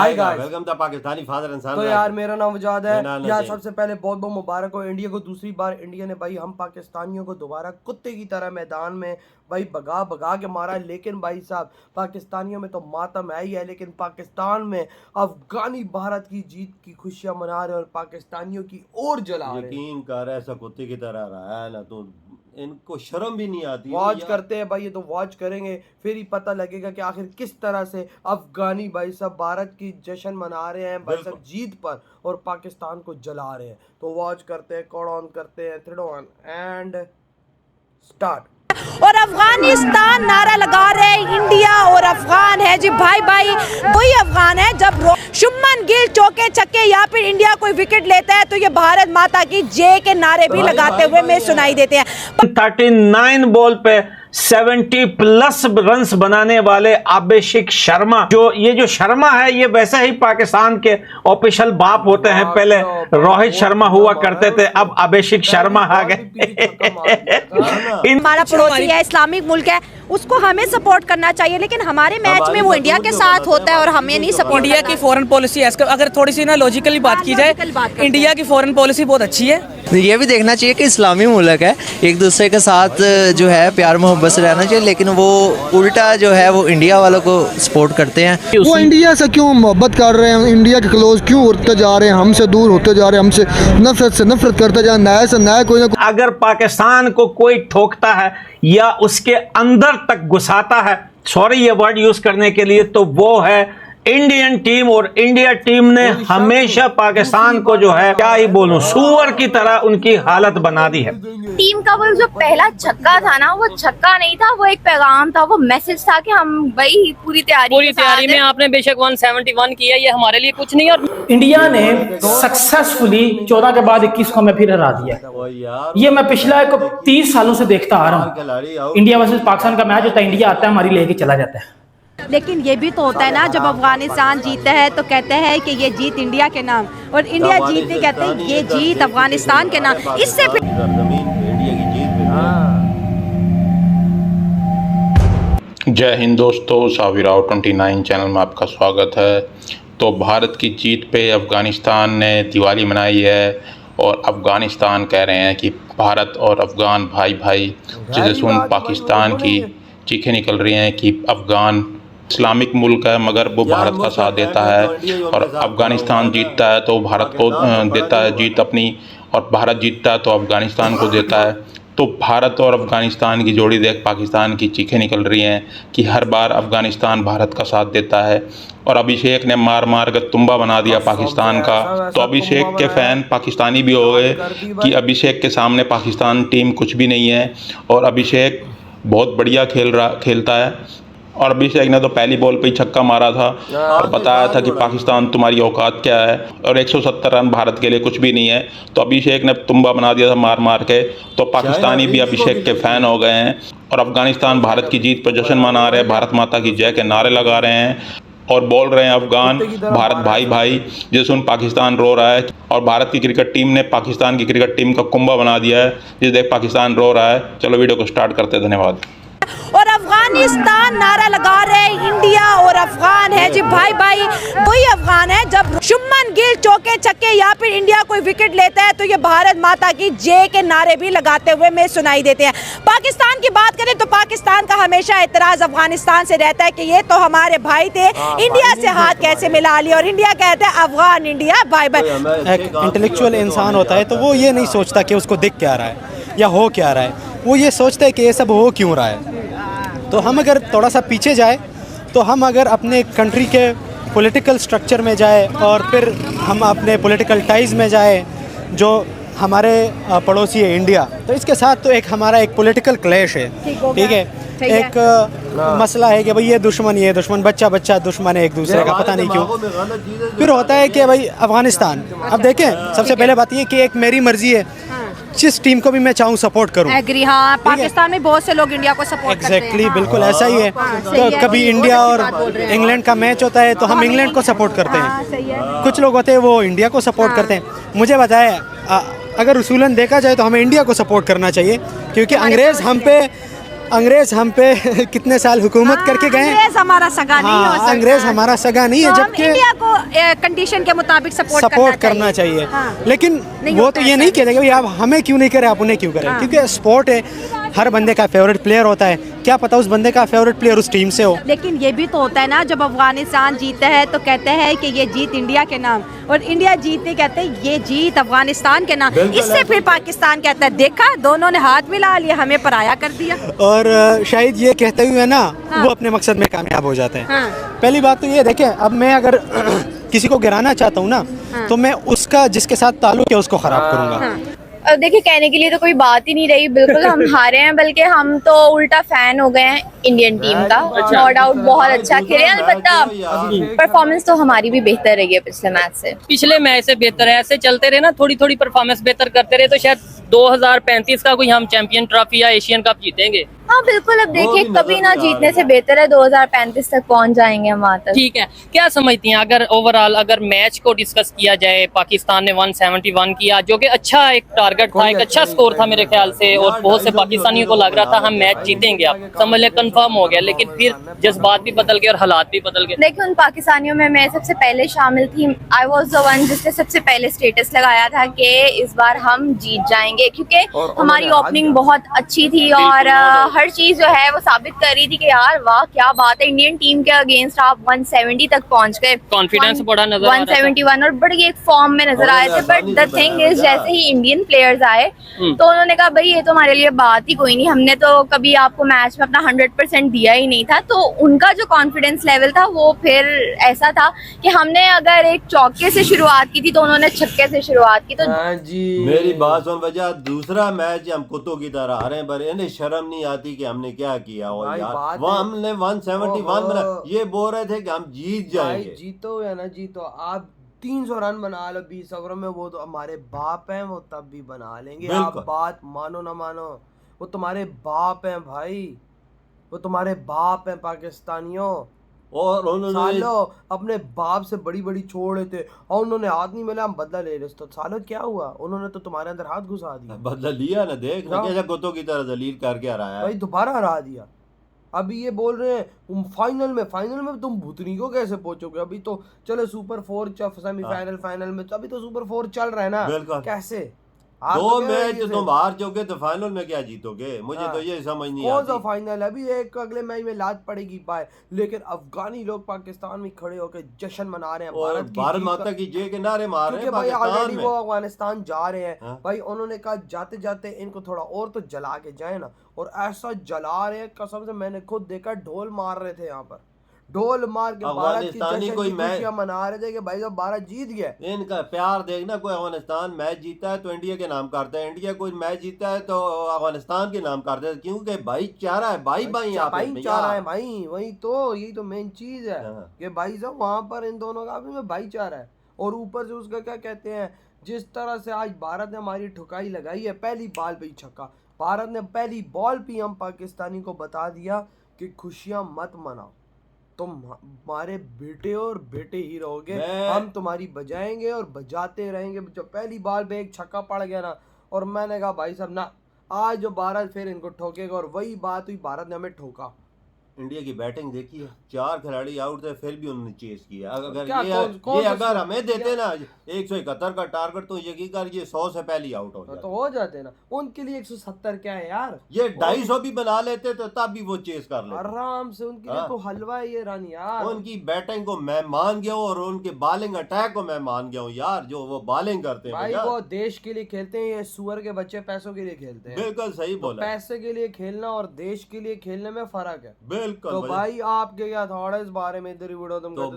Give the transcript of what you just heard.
Hi guys, welcome to Pakistani father इंसान। तो यार मेरा नाम वजाद है यार। नजीम। सबसे पहले बहुत बहुत मुबारक हो इंडिया को। दूसरी बार इंडिया ने भाई हम पाकिस्तानियों को दोबारा कुत्ते की तरह मैदान में भाई भगा भगा के मारा। लेकिन भाई साहब पाकिस्तानियों में तो मातम है ही है, लेकिन पाकिस्तान में अफगानी भारत की जीत की खुशियां मना रहे हैं और पाकिस्तानियों की ओर जला रहे हैं। यकीन कर ऐसा कुत्ते की तरह रहा है ना, तो इनको शर्म भी नहीं आती। वॉच करते हैं भाई, ये तो वॉच करेंगे फिर ही पता लगेगा कि आखिर किस तरह से अफगानी भाई सब भारत की जश्न मना रहे हैं भाई सब जीत पर और पाकिस्तान को जला रहे हैं। तो वॉच करते हैं, कोड ऑन करते हैं, 3 2 1 एंड स्टार्ट। और अफगानिस्तान नारा लगा रहे हैं इंडिया और अफगान है जी भाई भाई। वही अफगान है जब शुभमन गिल चौके छक्के या फिर इंडिया कोई विकेट लेता है तो ये भारत माता की जय के नारे भी लगाते हुए में सुनाई देते हैं। 39 बॉल पे 70+ रन्स बनाने वाले अभिषेक शर्मा, जो शर्मा है ये वैसे ही पाकिस्तान के ऑफिशियल बाप होते हैं। पहले रोहित शर्मा हुआ करते थे, अब अभिषेक शर्मा आ गए। हमारा पड़ोसी है, इस्लामिक मुल्क है, उसको हमें सपोर्ट करना चाहिए, लेकिन हमारे मैच में वो इंडिया के साथ होता है और हमें नहीं सपोर्ट। इंडिया की फॉरेन पॉलिसी अगर थोड़ी सी ना लॉजिकली बात की जाए, इंडिया की फॉरेन पॉलिसी बहुत अच्छी है। ये भी देखना चाहिए कि इस्लामी मुल्क है, एक दूसरे के साथ जो है प्यार मोहब्बत से रहना चाहिए, लेकिन वो उल्टा जो है वो इंडिया वालों को सपोर्ट करते हैं। वो इंडिया से क्यों मोहब्बत कर रहे हैं, इंडिया के क्लोज क्यों होते जा रहे हैं, हमसे दूर होते जा रहे हैं, हमसे नफरत से नफरत करते जा रहे हैं, नया से नया कोई ना कोई। अगर पाकिस्तान को कोई ठोकता है या उसके अंदर तक घुसाता है, सॉरी ये वर्ड यूज करने के लिए, तो वो है इंडियन टीम। और इंडिया टीम ने हमेशा पाकिस्तान को जो है क्या ही बोलूं, सुअर की तरह उनकी हालत बना दी है। टीम का वो जो पहला छक्का था ना, वो छक्का नहीं था, वो एक पैगाम था, वो मैसेज था कि हम भाई पूरी तैयारी में आपने बेशक 171 किया, ये हमारे लिए कुछ नहीं। और इंडिया ने सक्सेसफुली 14 के बाद 21 को हमें फिर हरा दिया। ये मैं पिछला 30 सालों से देखता आ रहा हूँ। इंडिया वर्सेस पाकिस्तान का मैच होता है, इंडिया आता है, हमारी लेके चला जाता है। लेकिन ये भी तो होता है ना, जब अफगानिस्तान जीतता है तो कहते हैं कि ये जीत इंडिया के नाम, और इंडिया जीतते कहते हैं ये जीत अफगानिस्तान के नाम। इससे फिर जय हिंद दोस्तों, साविराव 29 चैनल में आपका स्वागत है। तो भारत की जीत पे अफ़गानिस्तान ने दिवाली मनाई है और अफ़गानिस्तान कह रहे हैं कि भारत और अफ़गान भाई भाई, जिसे सुन पाकिस्तान की चीखें निकल रही हैं कि अफ़गान इस्लामिक मुल्क है मगर वो भारत का साथ देता है, और अफ़गानिस्तान जीतता है तो भारत को देता है जीत अपनी, और भारत जीतता है तो अफ़गानिस्तान को देता है। तो भारत और अफ़गानिस्तान की जोड़ी देख पाकिस्तान की चीखें निकल रही हैं कि हर बार अफ़गानिस्तान भारत का साथ देता है, और अभिषेक ने मार मार कर तुम्बा बना दिया पाकिस्तान का। तो अभिषेक के फ़ैन पाकिस्तानी भी हो गए कि अभिषेक के सामने पाकिस्तान टीम कुछ भी नहीं है, और अभिषेक बहुत बढ़िया खेलता है। और अभिषेक ने तो पहली बॉल पे ही छक्का मारा था और बताया था कि पाकिस्तान तुम्हारी औकात क्या है, और 170 रन भारत के लिए कुछ भी नहीं है। तो अभिषेक ने तुम्बा बना दिया था मार मार के। तो पाकिस्तानी भी अभिषेक के फ़ैन हो गए हैं और अफ़गानिस्तान भारत की जीत पर जश्न मना रहे हैं, भारत माता की जय के नारे लगा रहे हैं और बोल रहे हैं अफ़गान भारत भाई भाई, जिसे सुन पाकिस्तान रो रहा है। और भारत की क्रिकेट टीम ने पाकिस्तान की क्रिकेट टीम का कुंभा बना दिया है, जिसे देख पाकिस्तान रो रहा है। चलो वीडियो को स्टार्ट करते हैं, धन्यवाद। और अफगानिस्तान नारा लगा रहे हैं इंडिया और अफगान है जी भाई भाई। वही अफगान है जब शुभमन गिल चौके छक्के या फिर इंडिया कोई विकेट लेता है तो ये भारत माता की जय के नारे भी लगाते हुए में सुनाई देते हैं। पाकिस्तान की बात करें तो पाकिस्तान का हमेशा एतराज अफगानिस्तान से रहता है कि ये तो हमारे भाई थे, इंडिया से हाथ कैसे मिला लिया, और इंडिया कहते हैं अफगान इंडिया भाई भाई। एक इंटेलेक्चुअल इंसान होता है तो वो ये नहीं सोचता कि उसको दिख क्या रहा है या हो क्या रहा है, वो ये सोचता है कि ये सब हो क्यों रहा है। तो हम अगर थोड़ा सा पीछे जाए, तो हम अगर अपने कंट्री के पॉलिटिकल स्ट्रक्चर में जाए और फिर हम अपने पॉलिटिकल टाइज़ में जाए जो हमारे पड़ोसी है इंडिया, तो इसके साथ तो एक हमारा एक पॉलिटिकल क्लैश है, ठीक है। एक मसला है कि भाई ये दुश्मन बच्चा दुश्मन है एक दूसरे का, पता नहीं क्यों। फिर होता है कि भाई अफगानिस्तान, अब देखें सबसे पहले बात ये कि एक मेरी मर्जी है, जिस टीम को भी मैं चाहूँ सपोर्ट करूँ। एग्री, हाँ, पाकिस्तान में बहुत से लोग इंडिया को सपोर्ट करते हैं। एग्जैक्टली, बिल्कुल ऐसा ही है। तो कभी इंडिया और इंग्लैंड का मैच होता है तो हम इंग्लैंड को सपोर्ट करते हैं, कुछ लोग होते हैं वो इंडिया को सपोर्ट करते हैं। मुझे बताया अगर उसूलन देखा जाए तो हमें इंडिया को सपोर्ट करना चाहिए, क्योंकि अंग्रेज़ हम पे अंग्रेज हम पे कितने साल हुकूमत करके गए। अंग्रेज हमारा सगा नहीं हो सकता। अंग्रेज हमारा सगा नहीं है, तो जबकि हम इंडिया को कंडीशन के मुताबिक सपोर्ट करना चाहिए। हाँ। लेकिन वो तो ये नहीं कहेगा भाई आप हमें क्यों नहीं करें, आप उन्हें क्यों करें, क्योंकि स्पोर्ट है, हर बंदे का फेवरेट प्लेयर होता है। क्या पता उस बंदे का फेवरेट प्लेयर उस टीम से हो। लेकिन ये भी तो होता है ना, जब अफगानिस्तान जीता है तो कहते हैं कि ये जीत इंडिया के नाम, और इंडिया जीतते कहते हैं ये जीत अफगानिस्तान के नाम। इससे फिर पाकिस्तान कहता है देखा दोनों ने हाथ मिला लिया, हमें पराया कर दिया। और शायद ये कहते हुए ना वो अपने मकसद में कामयाब हो जाते हैं। पहली बात तो ये देखें, अब मैं अगर किसी को गिराना चाहता हूँ ना, तो मैं उसका जिसके साथ ताल्लुक है उसको खराब करूँगा। अब देखिए कहने के लिए तो कोई बात ही नहीं रही, बिल्कुल हम हारे हैं, बल्कि हम तो उल्टा फैन हो गए हैं इंडियन टीम का। नो डाउट बहुत अच्छा खेले, अलबत्ता परफॉर्मेंस तो हमारी भी बेहतर रही है पिछले मैच से। पिछले मैच से बेहतर है, ऐसे चलते रहे ना, थोड़ी थोड़ी परफॉर्मेंस बेहतर करते रहे तो शायद 2035 का कोई हम चैंपियन ट्रॉफी या एशियन कप जीतेंगे। हाँ बिल्कुल, अब देखिए कभी ना जीतने से बेहतर है 2035 तक पहुंच जाएंगे हम वहाँ तक। ठीक है, क्या समझती हैं अगर ओवरऑल अगर मैच को डिस्कस किया जाए, पाकिस्तान ने 171 किया जो कि अच्छा एक टारगेट था, एक अच्छा स्कोर था मेरे ख्याल से, और बहुत से पाकिस्तानियों को लग रहा था हम मैच जीतेंगे, आप समझ लें कंफर्म हो गया, लेकिन फिर जज्बात भी बदल गए और हालात भी बदल गए। देखिए उन पाकिस्तानियों में मैं सबसे पहले शामिल थी। आई वॉज द वन जिसने सबसे पहले स्टेटस लगाया था कि इस बार हम जीत जाएंगे, क्योंकि हमारी ओपनिंग बहुत अच्छी थी और हर चीज जो है वो साबित कर रही थी कि यार वाह क्या बात है, इंडियन टीम के अगेंस्ट आप 170 तक पहुंच गए, कॉन्फिडेंस बड़ा नजर आ रहा था। 171 और बड़ी एक फॉर्म में नजर आए थे। बट द थिंग इज जैसे ही इंडियन प्लेयर्स आए तो उन्होंने कहा भाई ये तो हमारे लिए बात ही कोई नहीं, हमने तो कभी आपको मैच में अपना 100% दिया ही नहीं था। तो उनका जो कॉन्फिडेंस लेवल था वो फिर ऐसा था कि हमने अगर एक चौके से शुरुआत की थी तो उन्होंने छक्के से शुरुआत की। तो मेरी बात सुन वजह, दूसरा मैच हम कुत्तों की तरह आ रहे हैं, पर इन्हें शर्म नहीं आती कि हमने क्या किया हो यार। वहाँ हमने 171 बना, ये बोल रहे थे कि हम जीत जाएंगे। जीतो या ना जीतो, आप 300 रन बना लो 20 ओवर में, वो तो हमारे बाप हैं, वो तब भी बना लेंगे। आप बात मानो ना मानो, वो तुम्हारे बाप हैं भाई, वो तुम्हारे बाप हैं पाकिस्तानियों। और उन्होंने सालो अपने बाप से बड़ी बड़ी छोड़ थे और उन्होंने हाथ नहीं मिला, हम बदला ले रहे। तो सालो क्या हुआ, उन्होंने तो तुम्हारे अंदर हाथ घुसा दिया। बदला लिया ना, देख ना कैसे कुत्तों की तरह जलील करके हराया भाई, दोबारा हरा दिया। अभी ये बोल रहे हैं तुम फाइनल में तुम भूतनी को कैसे पहुंचोगे। अभी तो चलो सुपर 4 सेमीफाइनल फाइनल में, तो अभी तो सुपर 4 चल रहा है ना, कैसे 2 मैच तुम हार जाओगे तो फाइनल में क्या जीतोगे। मुझे तो ये समझ नहीं आती। कौन सा फाइनल है, अभी एक अगले मैच में लात पड़ेगी पाए, लेकिन अफगानी लोग पाकिस्तान में खड़े होकर जश्न मना रहे हैं, भारत माता की जय के नारे मार रहे हैं भाई। पाकिस्तान में वो अफगानिस्तान जा रहे हैं भाई, उन्होंने कहा जाते जाते इनको थोड़ा और तो जला के जाए ना, और ऐसा जला रहे हैं कसम से, मैंने खुद देखा, ढोल मार रहे थे यहाँ पर, ढोल मार के अफगानिस्तानी कोई मैच मना रहे थे कि भाई साहब भारत जीत गया। इनका प्यार देखना, कोई अफगानिस्तान मैच जीता है तो इंडिया के नाम करता है, इंडिया कोई मैच जीता है तो अफगानिस्तान के नाम करता है, क्योंकि भाईचारा है, भाईचारा है भाई, वही तो, यही तो मेन चीज है कि भाई साहब वहाँ पर इन दोनों का भी भाईचारा है। और ऊपर से उसका क्या कहते हैं, जिस तरह से आज भारत ने हमारी ठुकाई लगाई है, पहली बॉल पे ही छक्का, भारत ने पहली बॉल पे हम पाकिस्तानी को बता दिया कि खुशियां मत मनाओ, तुम हमारे बेटे और बेटे ही रहोगे, हम तुम्हारी बजाएंगे और बजाते रहेंगे। जब पहली बार पे एक छक्का पड़ गया ना, और मैंने कहा भाई साहब ना, आज जो भारत फिर इनको ठोकेगा, और वही बात हुई, भारत ने हमें ठोका। इंडिया की बैटिंग देखी है, 4 खिलाड़ी आउट थे फिर भी उन्होंने चेस किया। अगर ये अगर हमें देते ना 171 का टारगेट, तो यकीन कर ये 100 से पहले आउट हो जाते, तो हो जाते ना। उनके लिए 170 क्या है यार, ये 250 भी बना लेते तो तब भी वो चेस कर लेते आराम से। उनके लिए तो हलवा है ये रानी यार। उनकी बैटिंग को मैं मान गया हूँ और उनके बॉलिंग अटैक को मैं मान गया हूँ यार, जो वो बॉलिंग करते हैं भाई, वो देश के लिए खेलते हैं, ये सुअर के बच्चे पैसों के लिए खेलते हैं। बिल्कुल सही बोला, पैसे के लिए खेलना और देश के लिए खेलने में फर्क है। बिल्कुल। तो भाई आपके क्या थॉट है इस बारे में, इधर वीडियो तुमको